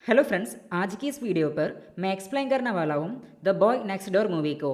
Hello friends, आज की इस वीडियो पर मैं एक्सप्लेन करने वाला हूँ the boy next door movie को।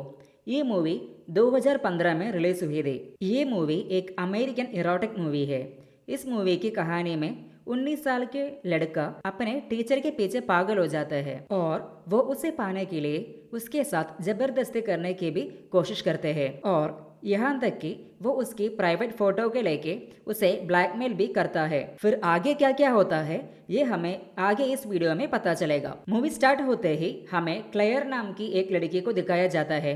ये मूवी 2015 में रिलीज हुई थी। ये मूवी एक अमेरिकन इरोटिक मूवी है। इस मूवी की कहानी में 19 साल के लड़का अपने टीचर के पीछे पागल हो जाता है और वो उसे पाने के लिए उसके साथ जबरदस्ती करने की भी कोशिश करते हैं और यहाँ तक कि वो उसकी प्राइवेट फोटो के लेके उसे ब्लैकमेल भी करता है। फिर आगे क्या क्या होता है ये हमें आगे इस वीडियो में पता चलेगा। मूवी स्टार्ट होते ही हमें क्लेयर नाम की एक लड़की को दिखाया जाता है।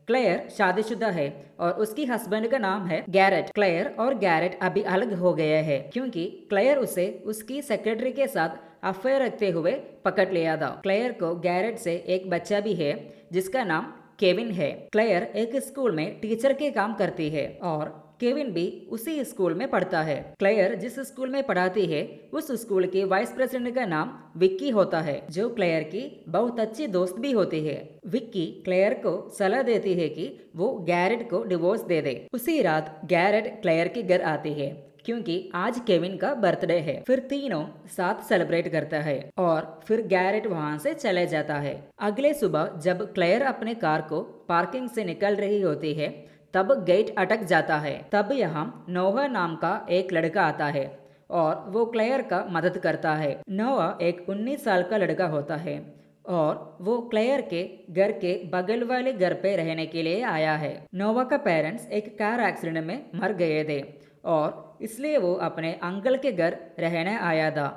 क्लेयर शादीशुदा है और उसकी हस्बैंड का नाम है गैरेट। क्लेयर और गैरेट अभी अलग हो गए हैं क्योंकि क्लेयर उसे उसकी सेक्रेटरी के साथ अफेयर रखते हुए पकड़ लिया था। क्लेयर को गैरेट से एक बच्चा भी है जिसका नाम केविन है। क्लेयर एक स्कूल में टीचर के काम करती है और केविन भी उसी स्कूल में पढ़ता है। क्लेयर जिस स्कूल में पढ़ाती है उस स्कूल के वाइस प्रेसिडेंट का नाम विक्की होता है, जो क्लेयर की बहुत अच्छी दोस्त भी होती है। विक्की क्लेयर को सलाह देती है कि वो गैरेट को डिवोर्स दे दे। उसी रात गैरेट क्लेयर के घर आती है क्योंकि आज केविन का बर्थडे है। फिर तीनों साथ सेलिब्रेट करता है और फिर गैरेट वहां से चले जाता है। अगले सुबह जब क्लेयर अपने कार को पार्किंग से निकल रही होती है तब गेट अटक जाता है। तब यहाँ नोहा नाम का एक लड़का आता है और वो क्लेयर का मदद करता है। नोहा एक 19 साल का लड़का होता है और वो क्लेयर के घर के बगल वाले घर पे रहने के लिए आया है। नोवा का पेरेंट्स एक कार एक्सीडेंट में मर गए थे और इसलिए वो अपने अंकल के घर रहने आया था।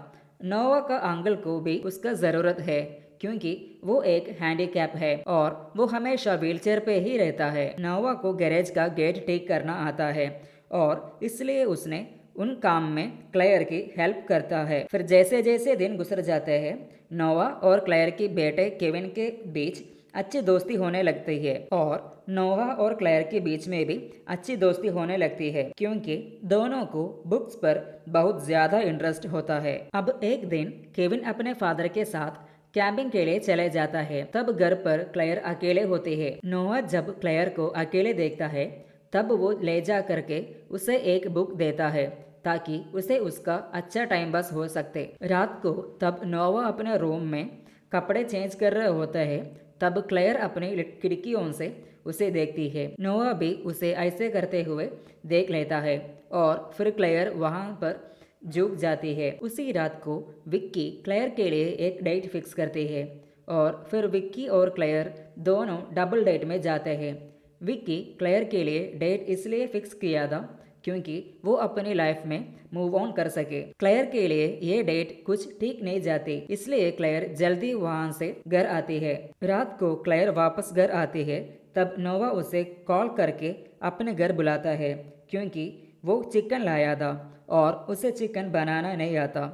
नोवा का अंकल को भी उसका ज़रूरत है क्योंकि वो एक हैंडीकैप है और वो हमेशा व्हीलचेयर पे ही रहता है। नोवा को गैरेज का गेट ठीक करना आता है और इसलिए उसने उन काम में क्लेयर की हेल्प करता है। फिर जैसे जैसे दिन गुजर जाते हैं नोवा और क्लेयर की बेटे केविन के बीच अच्छी दोस्ती होने लगती है और नोहा और क्लेयर के बीच में भी अच्छी दोस्ती होने लगती है क्योंकि दोनों को बुक्स पर बहुत ज्यादा इंटरेस्ट होता है। अब एक दिन केविन अपने फादर के साथ कैंपिंग के लिए चले जाता है। तब घर पर क्लेयर अकेले होती है। नोहा जब क्लेयर को अकेले देखता है तब वो ले जा करके उसे एक बुक देता है ताकि उसे उसका अच्छा टाइम पास हो सकते। रात को तब नोवा अपने रूम में कपड़े चेंज कर रहे होता है तब क्लेयर अपनी खिड़कियों से उसे देखती है। नोवा भी उसे ऐसे करते हुए देख लेता है और फिर क्लेयर वहाँ पर झुक जाती है। उसी रात को विक्की क्लेयर के लिए एक डेट फिक्स करती है और फिर विक्की और क्लेयर दोनों डबल डेट में जाते हैं। विक्की क्लेयर के लिए डेट इसलिए फिक्स किया था क्योंकि वो अपनी लाइफ में मूव ऑन कर सके। क्लेयर के लिए ये डेट कुछ ठीक नहीं जाती, इसलिए क्लेयर जल्दी वहां से घर आती है। रात को क्लेयर वापस घर आती है तब नोवा उसे कॉल करके अपने घर बुलाता है क्योंकि वो चिकन लाया था और उसे चिकन बनाना नहीं आता।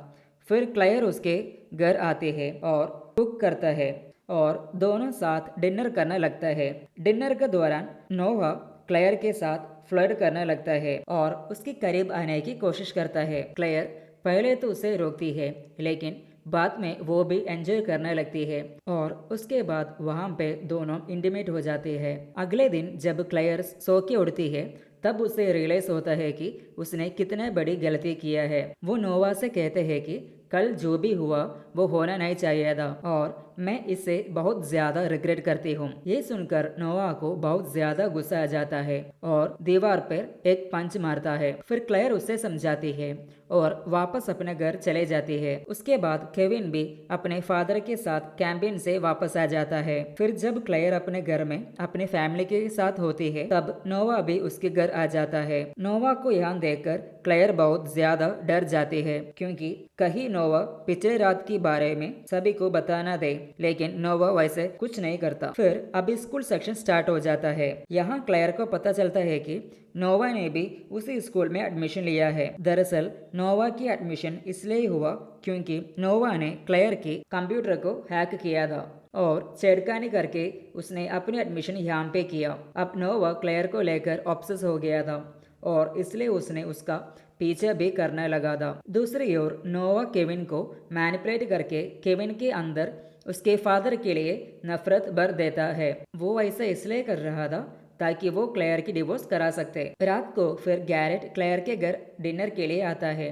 फिर क्लेयर उसके घर आते हैं और कुक करता है और दोनों साथ डिनर करने लगता है। डिनर के दौरान नोवा क्लेयर के साथ फ्लर्ट करने लगता है और उसके करीब आने की कोशिश करता है। क्लेयर पहले तो उसे रोकती है लेकिन बाद में वो भी एंजॉय करने लगती है और उसके बाद वहाँ पे दोनों इंटीमेट हो जाते हैं। अगले दिन जब क्लेयर सो के उठती है तब उसे रियलाइज होता है कि उसने कितने बड़ी गलती किया है। वो नोवा से कहते हैं कि कल जो भी हुआ वो होना नहीं चाहिए था और मैं इसे बहुत ज्यादा रिग्रेट करती हूँ। ये सुनकर नोवा को बहुत ज्यादा गुस्सा आ जाता है और दीवार पर एक पंच मारता है। फिर क्लेयर उसे समझाती है और वापस अपने घर चले जाती है। उसके बाद केविन भी अपने फादर के साथ कैंपिंग से वापस आ जाता है। फिर जब क्लेयर अपने घर में अपने फैमिली के साथ होती है तब नोवा भी उसके घर आ जाता है। नोवा को यहाँ देखकर क्लेयर बहुत ज्यादा डर जाती है क्योंकि कहीं नोवा पिछले रात के बारे में सभी को बताना दे, लेकिन नोवा वैसे कुछ नहीं करता। फिर अब स्कूल सेक्शन स्टार्ट हो जाता है। यहाँ क्लेयर को पता चलता है कि नोवा ने भी उसी स्कूल में एडमिशन लिया है। दरअसल नोवा की एडमिशन इसलिए हुआ क्योंकि नोवा ने क्लेयर के कंप्यूटर को हैक किया था और छेड़खानी करके उसने अपनी एडमिशन यहाँ पे किया। अब नोवा क्लेयर को लेकर ऑब्सेस हो गया था और इसलिए उसने उसका पीछे भी करने लगा था। दूसरी ओर नोवा केविन को मैनिपुलेट करके केविन के अंदर उसके फादर के लिए नफरत भर देता है। वो ऐसा इसलिए कर रहा था ताकि वो क्लेयर की डिवोर्स करा सकते। रात को फिर गैरेट क्लेयर के घर डिनर के लिए आता है।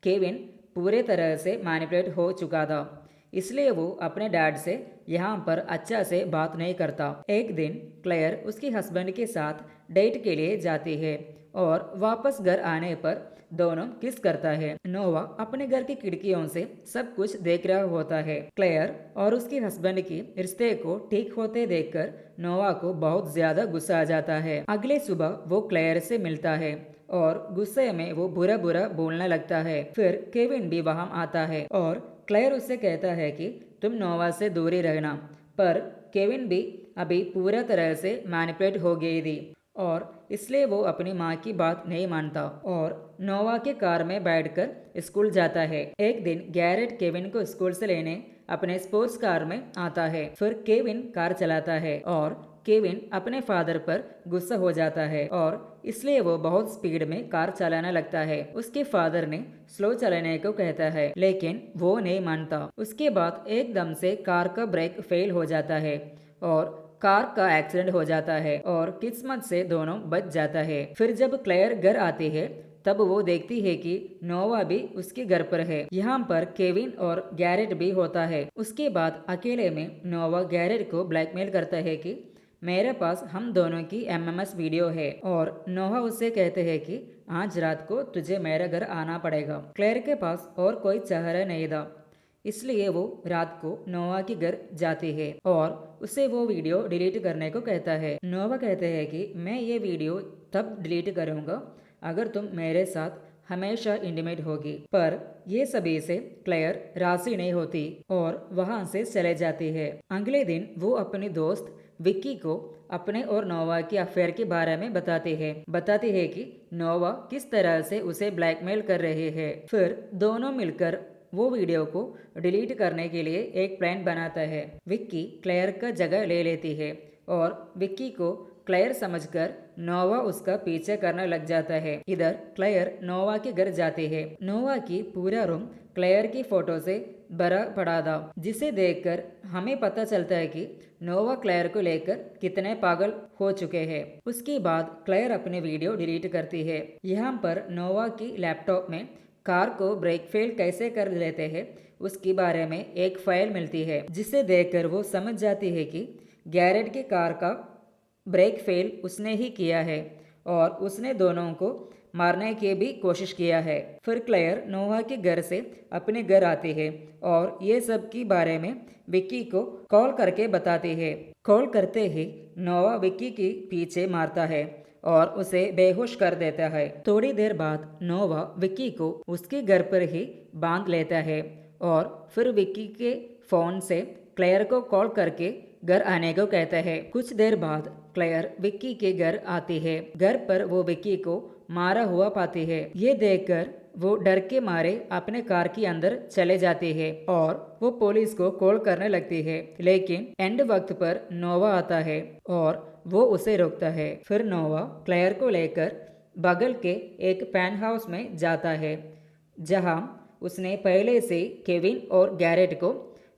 केविन पूरे तरह से मैनिपुलेट हो चुका था। इसलिए वो अपने डैड से यहाँ पर अच्छा से बात नहीं करता। एक दिन क्लेयर उसके हस्बैंड के साथ डेट के लिए जाती है और वापस घर आने पर दोनों किस करता है। नोवा अपने घर की खिड़कियों से सब कुछ देख रहा होता है। क्लेयर और उसके हस्बैंड की रिश्ते को ठीक होते देखकर नोवा को बहुत ज्यादा गुस्सा आ जाता है। अगले सुबह वो क्लेयर से मिलता है और गुस्से में वो बुरा बुरा बोलने लगता है। फिर केविन भी वहां आता है और क्लेयर उससे कहता है कि तुम नोवा से दूरी रहना, पर केविन भी अभी पूरा तरह से मैनिपुलेट हो गई थी और इसलिए वो अपनी माँ की बात नहीं मानता और नोवा के कार में बैठकर स्कूल जाता है। एक दिन गैरेट केविन को स्कूल से लेने अपने स्पोर्ट्स कार में आता है। फिर केविन कार चलाता है और केविन अपने फादर पर गुस्सा हो जाता है और इसलिए वो बहुत स्पीड में कार चलाने लगता है। उसके फादर ने स्लो चलाने को कहता है लेकिन वो नहीं मानता। उसके बाद एकदम से कार का ब्रेक फेल हो जाता है और कार का एक्सीडेंट हो जाता है और किस्मत से दोनों बच जाता है। फिर जब क्लेयर घर आती है तब वो देखती है कि नोवा भी उसके घर पर है। यहाँ पर केविन और गैरेट भी होता है। उसके बाद अकेले में नोवा गैरेट को ब्लैकमेल करता है कि मेरे पास हम दोनों की एमएमएस वीडियो है और नोवा उससे कहते हैं कि आज रात को तुझे मेरे घर आना पड़ेगा। क्लेयर के पास और कोई चेहरा नहीं था, इसलिए वो रात को नोवा के घर जाती है और उसे वो वीडियो डिलीट करने को कहता है। नोवा कहते हैं कि मैं ये वीडियो तब डिलीट करूँगा अगर तुम मेरे साथ हमेशा इंटीमेट होगी, पर ये सभी से क्लेयर राजी नहीं होती और वहां से चले जाती है। अगले दिन वो अपने दोस्त विक्की को अपने और नोवा के अफेयर के बारे में बताती है कि नोवा किस तरह से उसे ब्लैकमेल कर रहे हैं। फिर दोनों मिलकर वो वीडियो को डिलीट करने के लिए एक प्लान बनाता है। विक्की क्लेयर का जगह ले लेती है और विक्की को क्लेयर समझकर नोवा उसका पीछे करने लग जाता है। इधर क्लेयर नोवा के घर जाती है। नोवा की पूरा रूम क्लेयर की फोटो से भरा पड़ा था, जिसे देखकर हमें पता चलता है कि नोवा क्लेयर को लेकर कितने पागल हो चुके हैं। उसके बाद क्लेयर अपने वीडियो डिलीट करती है। यहाँ पर नोवा की लैपटॉप में कार को ब्रेक फेल कैसे कर लेते हैं उसके बारे में एक फाइल मिलती है, जिसे देखकर वो समझ जाती है कि गैरेट की कार का ब्रेक फेल उसने ही किया है और उसने दोनों को मारने की भी कोशिश किया है। फिर क्लेयर नोवा के घर से अपने घर आती है और ये सब के बारे में विक्की को कॉल करके बताती है। कॉल करते ही नोवा विक्की के पीछे मारता है और उसे बेहोश कर देता है। थोड़ी देर बाद नोवा विक्की को उसके घर पर ही बांध लेता है और फिर विक्की के फोन से क्लेयर को कॉल करके घर आने को कहता है। कुछ देर बाद क्लेयर विक्की के घर आती है। घर पर वो विक्की को मारा हुआ पाती है। ये देखकर वो डर के मारे अपने कार के अंदर चले जाती है और वो पुलिस को कॉल करने लगती है, लेकिन एंड वक्त पर नोवा आता है और वो उसे रोकता है। फिर नोवा क्लेयर को लेकर बगल के एक पेन हाउस में जाता है, जहां उसने पहले से केविन और गैरेट को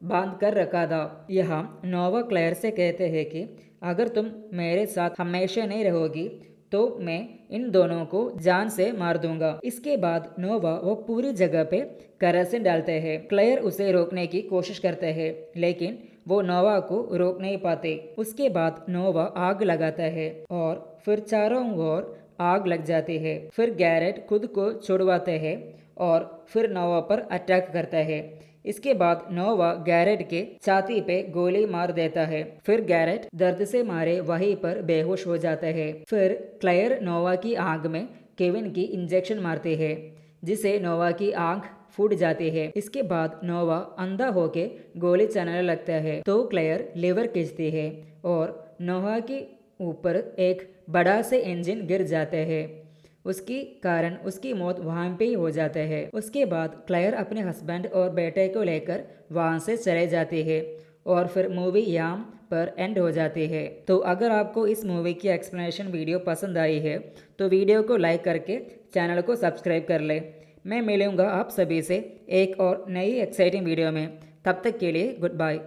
बांध कर रखा था। यहाँ नोवा क्लेयर से कहते हैं कि अगर तुम मेरे साथ हमेशा नहीं रहोगी तो मैं इन दोनों को जान से मार दूंगा। इसके बाद नोवा वो पूरी जगह पे केरोसिन डालते हैं। क्लेयर उसे रोकने की कोशिश करते हैं, लेकिन वो नोवा को रोक नहीं पाते। उसके बाद नोवा आग लगाता है और फिर चारों ओर आग लग जाती है। फिर गैरेट खुद को छुड़वाते हैं और फिर नोवा पर अटैक करता है। इसके बाद नोवा गैरेट के छाती पे गोली मार देता है। फिर गैरेट दर्द से मारे वहीं पर बेहोश हो जाता है। फिर क्लेयर नोवा की आंख में केविन की इंजेक्शन मारते हैं, जिसे नोवा की आंख फूट जाती है। इसके बाद नोवा अंधा होके गोली चलाने लगता है तो क्लेयर लीवर खींचती है और नोवा के ऊपर एक बड़ा से इंजन गिर जाता है। उसके कारण उसकी मौत वहाँ पे ही हो जाता है। उसके बाद क्लेयर अपने हस्बैंड और बेटे को लेकर वहाँ से चले जाती है और फिर मूवी यहाँ पर एंड हो जाती है। तो अगर आपको इस मूवी की एक्सप्लेनेशन वीडियो पसंद आई है तो वीडियो को लाइक करके चैनल को सब्सक्राइब कर ले। मैं मिलूँगा आप सभी से एक और नई एक्साइटिंग वीडियो में। तब तक के लिए गुड बाय।